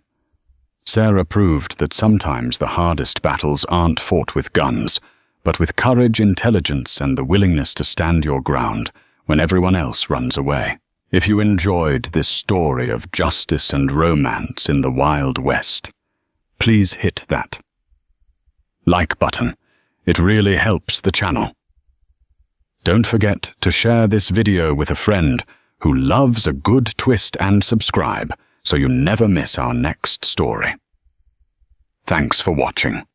Sarah proved that sometimes the hardest battles aren't fought with guns, but with courage, intelligence, and the willingness to stand your ground when everyone else runs away. If you enjoyed this story of justice and romance in the Wild West, please hit that like button. It really helps the channel. Don't forget to share this video with a friend who loves a good twist and subscribe so you never miss our next story. Thanks for watching.